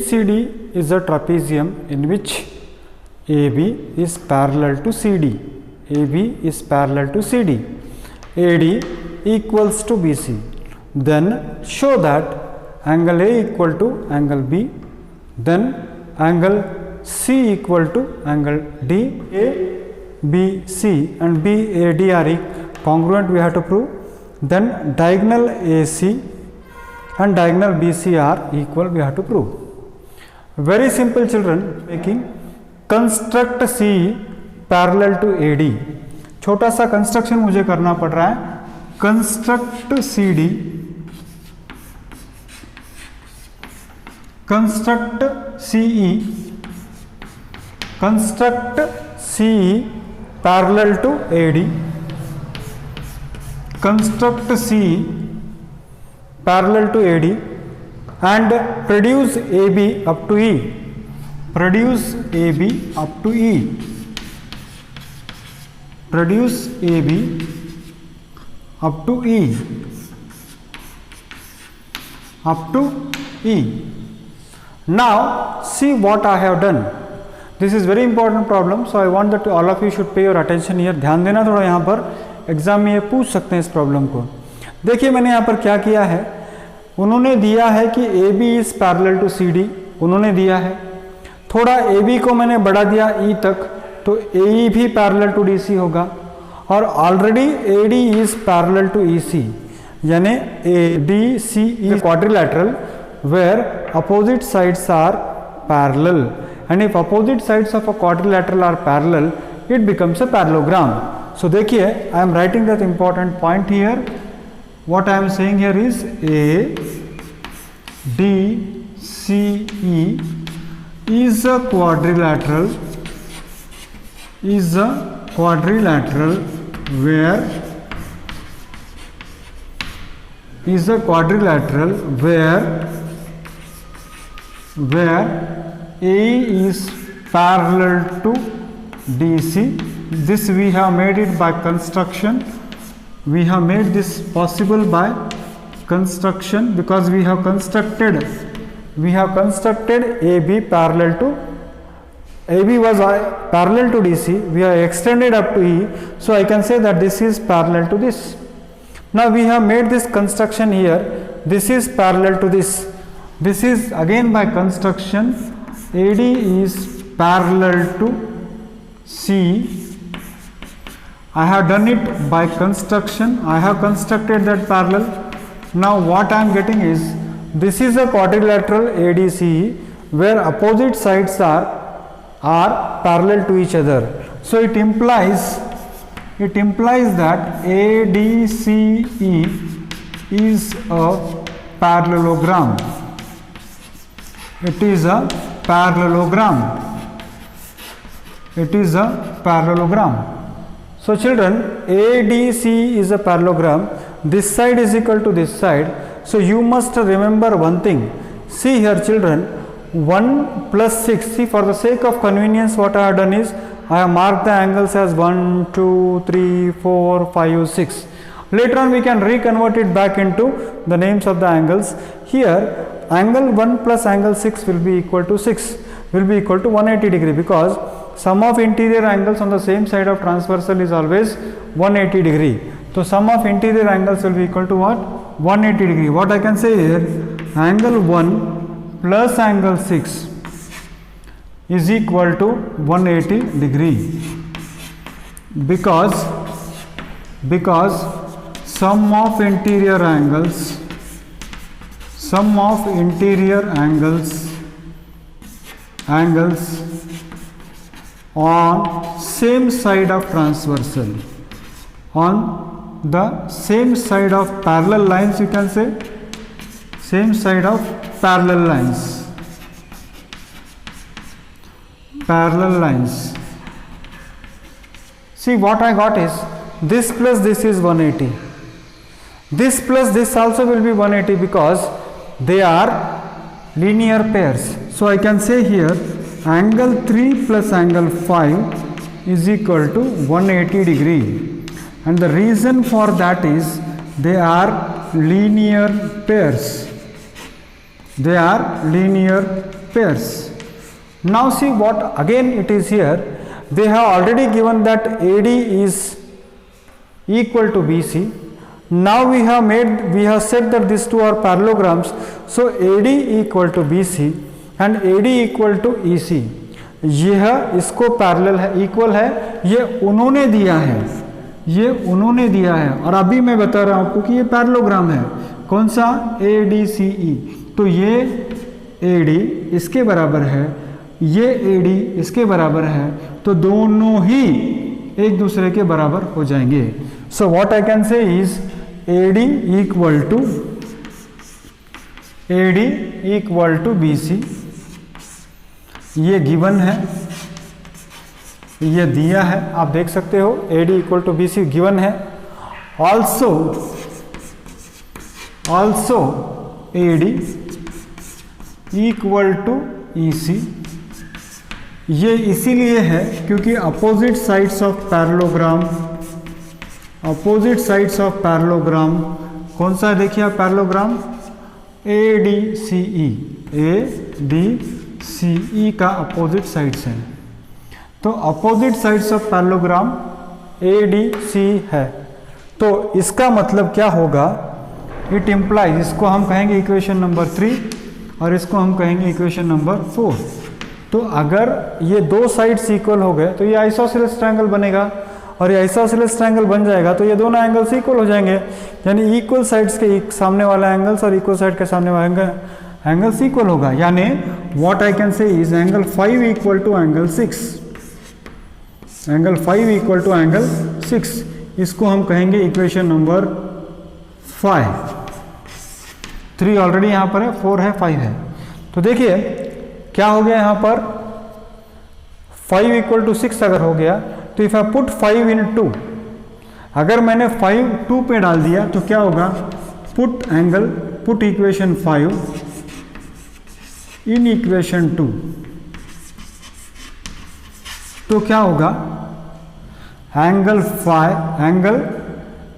ABCD is a trapezium in which AB is parallel to CD. AB is parallel to CD. AD equals to BC. Then show that angle A equal to angle B. Then angle C equal to angle D. A, B, C and B, A, D are congruent, we have to prove. Then diagonal AC and diagonal BC are equal, we have to prove. Very simple children, making construct C parallel to AD. छोटा सा construction मुझे करना पड़ रहा है. Construct CD, construct CE, construct CE parallel to AD, construct CE parallel to AD and produce AB up to E. Produce AB up to E. Produce AB up to E. Up to E. Now see what I have done. This is very important problem, so I want that all of you should pay your attention here. ध्यान देना थोड़ा, यहाँ पर exam में ये पूछ सकते हैं इस प्रॉब्लम को. देखिए मैंने यहाँ पर क्या किया है, उन्होंने दिया है कि AB is parallel to CD, उन्होंने दिया है. थोड़ा AB को मैंने बढ़ा दिया E तक, तो AE भी पैरेलल टू DC होगा. और already AD is parallel to EC, यानी ADCE quadrilateral where opposite sides are parallel, and if opposite sides of a quadrilateral are parallel, it becomes a parallelogram. So देखिए, I am writing that important point here. What I am saying here is ADCE is a quadrilateral, where AE is parallel to DC. This we have made it by construction. We have made this possible by construction because we have constructed AB parallel to, AB was parallel to DC, we have extended up to E, so I can say that this is parallel to this. Now we have made this construction here, this is parallel to this. This is again by construction, AD is parallel to C. I have done it by construction, I have constructed that parallel. Now what I am getting is, this is a quadrilateral ADCE where opposite sides are parallel to each other. So it implies that ADCE is a parallelogram. It is a parallelogram. So children, ADC is a parallelogram. This side is equal to this side. So you must remember one thing. See here children, 1 plus 6. See, for the sake of convenience, what I have done is, I have marked the angles as 1, 2, 3, 4, 5, 6. Later on we can reconvert it back into the names of the angles. Here angle 1 plus angle 6 will be equal to 180 degree, because sum of interior angles on the same side of transversal is always 180 degree. So sum of interior angles will be equal to what? 180 degree. What I can say here, angle 1 plus angle 6 is equal to 180 degree, because sum of interior angles on same side of transversal, on the same side of parallel lines, you can say, same side of parallel lines. See, what I got is, this plus this is 180. This plus this also will be 180 because they are linear pairs. So I can say here, angle 3 plus angle 5 is equal to 180 degree. And the reason for that is, they are linear pairs. pairs. Now see what again it is here. They have already given that AD is equal to BC. Now we have said that these two are parallelograms. So AD equal to BC and AD equal to EC. यह इसको parallel है, equal है, ये उन्होंने दिया है, ये उन्होंने दिया है। और अभी मैं बता रहा हूं आपको कि ये पैरेललोग्राम है। कौन सा? ADCE। तो ये AD इसके बराबर है, ये AD इसके बराबर है, तो दोनों ही एक दूसरे के बराबर हो जाएंगे। So what I can say is AD equal to BC। ये गिवन है, ये दिया है, आप देख सकते हो AD equal to BC given है। Also AD equal to EC। ये इसीलिए है क्योंकि अपोजिट साइड्स ऑफ पैरेललोग्राम कौन सा है? देखिए आप पैरेललोग्राम ADCE का अपोजिट साइड्स हैं। तो opposite sides of parallelogram ADCE है। तो इसका मतलब क्या होगा? इट इम्प्लाइज, इसको हम कहेंगे इक्वेशन नंबर 3 और इसको हम कहेंगे इक्वेशन नंबर 4। तो अगर ये दो साइड्स इक्वल हो गए तो ये आइसोसेलेस ट्रायंगल बनेगा, और ये आइसोसेलेस ट्रायंगल बन जाएगा तो ये दोनों एंगल्स इक्वल हो जाएंगे। यानी इक्वल साइड्स के सामने वाला एंगल्स और इक्वल साइड के सामने वाला एंगल्स इक्वल होगा। यानी what I can say is angle 5 equal to angle 6। Angle 5 equal to angle 6, इसको हम कहेंगे इक्वेशन नंबर 5। 3 ऑलरेडी यहाँ पर है, 4 है, 5 है। तो देखिए क्या हो गया यहाँ पर, 5 इक्वल टू 6 अगर हो गया तो इफ आई पुट 5 इन 2, अगर मैंने 5 2 पे डाल दिया तो क्या होगा? पुट इक्वेशन 5 इन इक्वेशन 2, तो क्या होगा? एंगल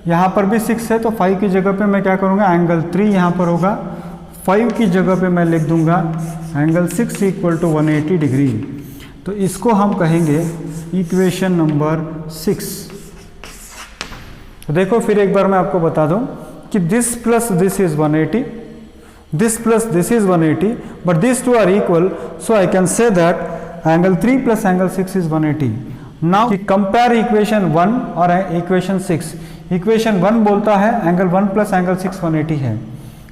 यहाँ पर भी 6 है तो 5 की जगह पे मैं क्या करूँगा? एंगल 3 यहाँ पर होगा, 5 की जगह पे मैं लिख दूंगा एंगल 6 इक्वल टू 180 डिग्री। तो इसको हम कहेंगे इक्वेशन नंबर 6। तो देखो फिर एक बार मैं आपको बता दूं कि this plus this is 180, this plus this is 180, but this two are equal, so I can say that angle 3 plus angle 6 is 180। Now compare equation 1 और इक्वेशन 6। इक्वेशन 1 बोलता है एंगल 1 प्लस एंगल 6 180 है,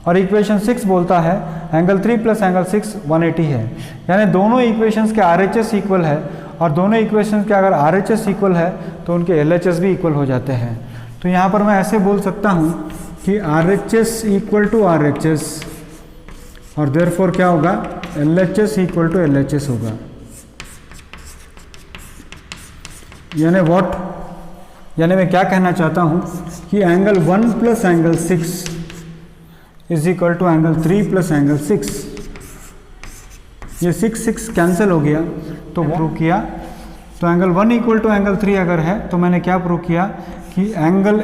और इक्वेशन 6 बोलता है angle 3 plus angle 6 180 है। यानी दोनों इक्वेशंस के RHS इक्वल है, और दोनों इक्वेशंस के अगर RHS इक्वल है तो उनके LHS भी इक्वल हो जाते हैं। तो यहाँ पर मैं ऐसे बोल सकता हूँ कि RHS इक्वल टू RHS, और देयरफॉर क्या होगा? LHS इक्वल टू LHS होगा। यानी मैं क्या कहना चाहता हूँ कि angle 1 plus angle 6 is equal to angle 3 plus angle 6। ये 6 कैंसिल हो गया तो प्रूव किया। तो एंगल 1 इक्वल टू एंगल 3 अगर है तो मैंने क्या प्रूव किया कि angle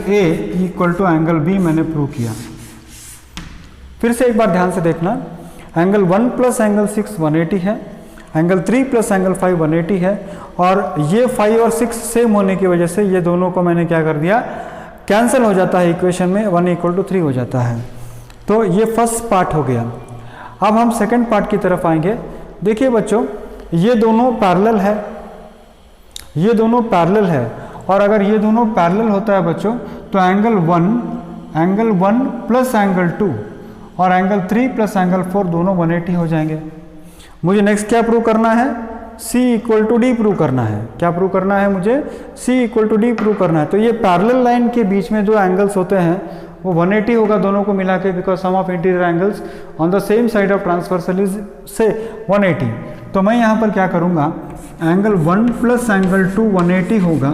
A equal to angle B मैंने प्रूव किया। फिर से एक बार ध्यान से देखना, एंगल 1 प्लस एंगल 6 180 है, एंगल 3 प्लस एंगल 5 180 है, और ये 5 और 6 सेम होने की वजह से ये दोनों को मैंने क्या कर दिया? कैंसिल हो जाता है इक्वेशन में, 1 इक्वल टू 3 हो जाता है। तो ये फर्स्ट पार्ट हो गया। अब हम सेकंड पार्ट की तरफ आएंगे। देखिए बच्चों, ये दोनों पैरेलल है, ये दोनों पैरेलल है, और अगर ये दोनों पैरेलल होता है बच्चों तो एंगल 1 प्लस एंगल 2 और एंगल 3 प्लस एंगल 4 दोनों 180 हो जाएंगे। मुझे नेक्स्ट क्या प्रूव करना है? C equal to D prove करना है। क्या प्रूव करना है मुझे? C equal to D prove करना है। तो ये पैरेलल लाइन के बीच में जो एंगल्स होते हैं वो 180 होगा दोनों को मिला के, because sum of interior angles on the same side of transversal is से 180। तो मैं यहाँ पर क्या करूँगा? एंगल 1 प्लस एंगल 2 180 होगा,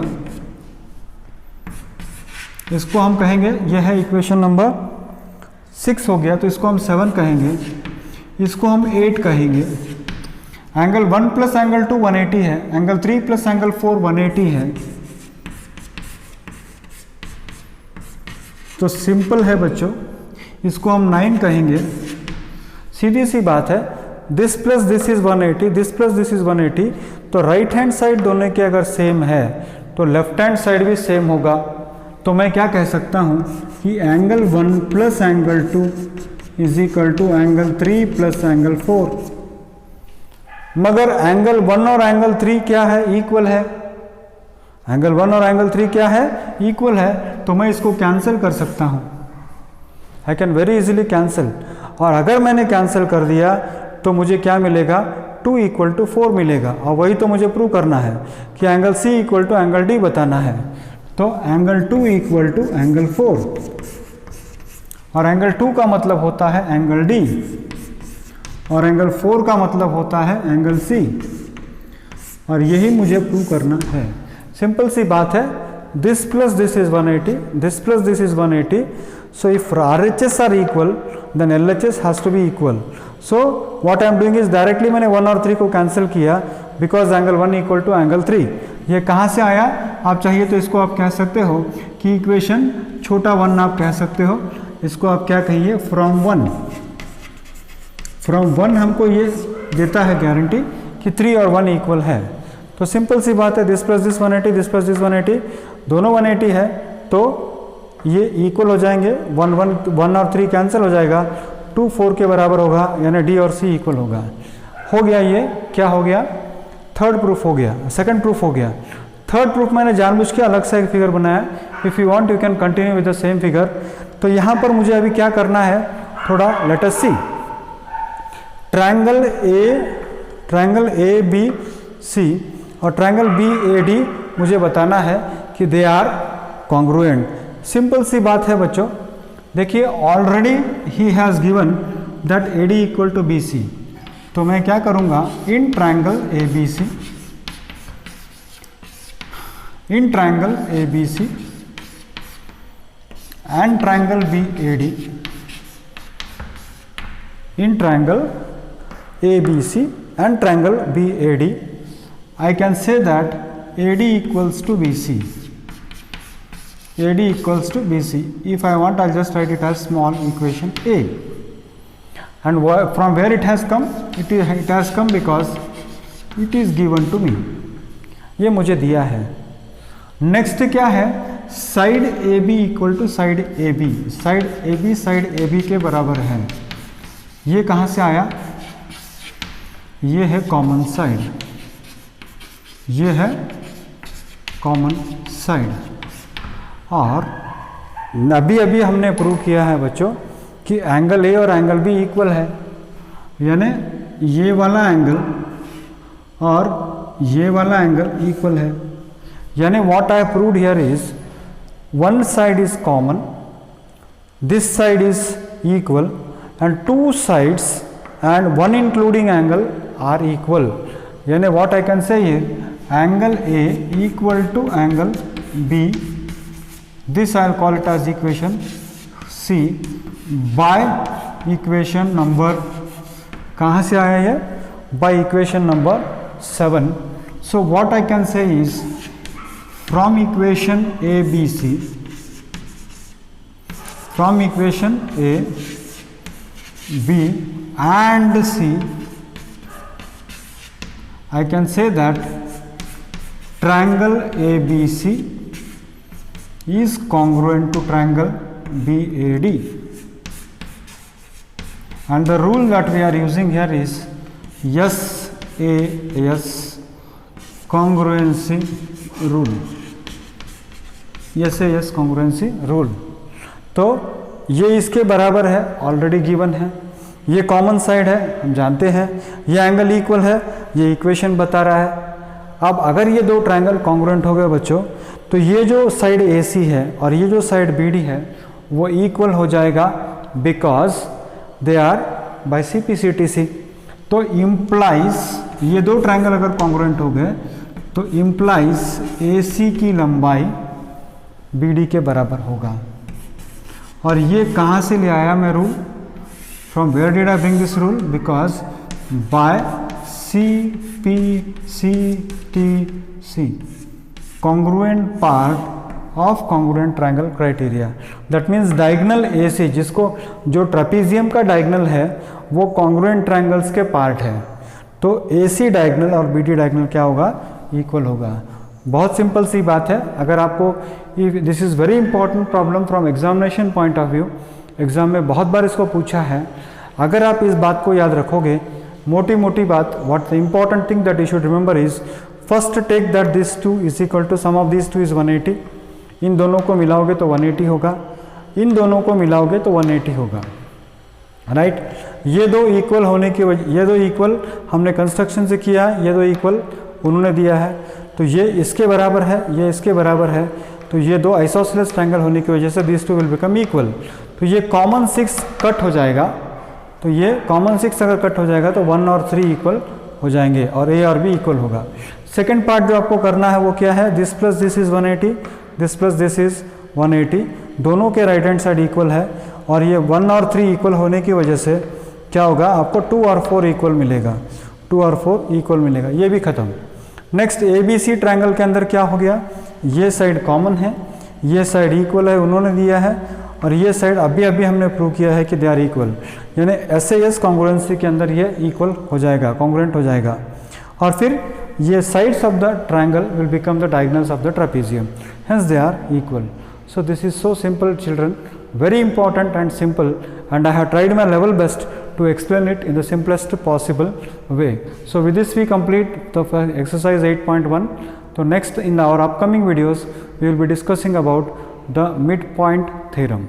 इसको हम कहेंगे, यह है इक्वेशन नंबर 6 हो गया, तो इसको हम 7 कहेंगे, इसको हम 8 कहेंगे। एंगल 1 प्लस एंगल 2 180 है, एंगल 3 प्लस एंगल 4 180 है। तो सिंपल है बच्चों, इसको हम 9 कहेंगे, सीधी सी बात है, this plus this is 180, this plus this is 180, तो राइट हैंड साइड दोनों के अगर सेम है तो लेफ्ट हैंड साइड भी सेम होगा। तो मैं क्या कह सकता हूँ कि angle 1 plus angle 2 is equal to angle 3 plus angle 4। मगर एंगल 1 और एंगल 3 क्या है? इक्वल है। एंगल 1 और एंगल 3 क्या है? इक्वल है। तो मैं इसको कैंसिल कर सकता हूँ, I can very easily cancel. और अगर मैंने कैंसिल कर दिया तो मुझे क्या मिलेगा? 2 इक्वल टू 4 मिलेगा। और वही तो मुझे प्रूव करना है कि angle C equal to angle D बताना है। तो एंगल 2 इक्वल टू एंगल 4, और एंगल 2 का मतलब होता है एंगल D, और एंगल 4 का मतलब होता है एंगल C, और यही मुझे प्रूव करना है। सिंपल सी बात है, this plus this is 180, this plus this is 180, so if RHS are equal then LHS has to be equal. So what I am doing is directly मैंने 1 और 3 को कैंसिल किया because angle 1 equal to angle 3। ये कहाँ से आया? आप चाहिए तो इसको आप कह सकते हो कि इक्वेशन छोटा 1 आप कह सकते हो। इसको आप क्या कहिए? फ्रॉम 1 हमको ये देता है गारंटी कि 3 और 1 इक्वल है। तो सिंपल सी बात है, this plus this 180, this plus this 180, दोनों 180 है, तो ये इक्वल हो जाएंगे। 1 और 3 कैंसिल हो जाएगा, 2 4 के बराबर होगा, यानी D और C इक्वल होगा। हो गया, ये क्या हो गया? थर्ड प्रूफ हो गया, सेकंड प्रूफ हो गया। थर्ड प्रूफ मैंने जानबूझ के अलग से एक फिगर बनाया। If you want you can continue with the same figure. तो यहाँ पर मुझे अभी क्या करना है, थोड़ा let us see. Triangle ABC और ट्रायंगल BAD मुझे बताना है कि दे आर कॉन्ग्रुएंट। सिंपल सी बात है बच्चों, देखिए already he has given that AD equal to BC। तो मैं क्या करूँगा, in triangle ABC and triangle BAD, in triangle ABC and triangle BAD, I can say that AD equals to BC. AD equals to BC. If I want, I'll just write it as small equation A. And from where it has come? It has come because it is given to me. ये मुझे दिया है। Next क्या है? Side AB equal to side AB। Side AB side AB के बराबर है। ये कहाँ से आया? ये है कॉमन साइड, ये है कॉमन साइड। और अभी हमने प्रूव किया है बच्चों कि एंगल A और एंगल B इक्वल है, यानी ये वाला एंगल और ये वाला एंगल इक्वल है। यानी what I proved here is one side is common, this side is equal, and two sides and one including angle are equal. यानी what I can say is angle A equal to angle B. This I'll call it as equation C by equation number, कहाँ से आया ये? By equation number 7. So what I can say is from equation ABC, from equation A, B and C, I can say that triangle ABC is congruent to triangle BAD, and the rule that we are using here is SAS congruency rule, SAS congruency rule। तो ये इसके बराबर है, already given है। ये common side है, हम जानते हैं। ये एंगल इक्वल है, ये इक्वेशन बता रहा है। अब अगर ये दो ट्रायंगल कॉन्ग्रुएंट हो गए बच्चों, तो ये जो साइड AC है और ये जो साइड BD है वो इक्वल हो जाएगा, because they are by CPCTC। तो इम्प्लाइज ये दो ट्रायंगल अगर कॉन्ग्रुएंट हो गए तो इम्प्लाइज AC की लंबाई BD के बराबर होगा। और ये कहाँ से ले आया मैं rule? From where did I bring this rule? Because by CPCTC, congruent part of congruent triangle criteria. That means diagonal AC, जिसको जो ट्रेपीजियम का डायगोनल है वो कॉन्ग्रुएंट ट्रायंगल्स के पार्ट है, तो AC डायगोनल और BD डायगोनल क्या होगा, इक्वल होगा। बहुत सिंपल सी बात है। अगर आपको, this is very important problem from examination point of view, exam में बहुत बार इसको पूछा है। अगर आप इस बात को याद रखोगे, मोटी मोटी बात, what the important thing that you should remember is, first take that this two is equal to sum of this two is 180। इन दोनों को मिलाओगे तो 180 होगा, इन दोनों को मिलाओगे तो 180 होगा, राइट। ये दो इक्वल होने की वजह, ये दो इक्वल हमने कंस्ट्रक्शन से किया है, ये दो इक्वल उन्होंने दिया है, तो ये इसके बराबर है, ये इसके बराबर है, तो ये दो आइसोसेलेस ट्रायंगल होने की वजह से this two will become equal. तो ये कॉमन 6 कट हो जाएगा, तो ये कॉमन 6 अगर कट हो जाएगा तो 1 और 3 इक्वल हो जाएंगे और A और B इक्वल होगा। सेकेंड पार्ट जो आपको करना है वो क्या है, this plus this is 180, this plus this is 180, दोनों के राइट हैंड साइड इक्वल है, और ये 1 और 3 इक्वल होने की वजह से क्या होगा, आपको 2 और 4 इक्वल मिलेगा, 2 और 4 इक्वल मिलेगा, ये भी खत्म। नेक्स्ट ABC ट्रायंगल के अंदर क्या हो गया, ये साइड कॉमन है, ये साइड इक्वल है, उन्होंने दिया है, और ये साइड अभी अभी हमने प्रूव किया है कि दे आर इक्वल, यानी SAS कॉन्ग्रुएंसी के अंदर ये इक्वल हो जाएगा, कॉन्ग्रुएंट हो जाएगा। और फिर ये sides of the triangle will become the diagonals of the trapezium, hence they are equal. So this is so simple, children, very important and simple, and I have tried my level best to explain it in the simplest possible way. So with this we complete the exercise 8.1. So next in our upcoming videos we will be discussing about the midpoint theorem.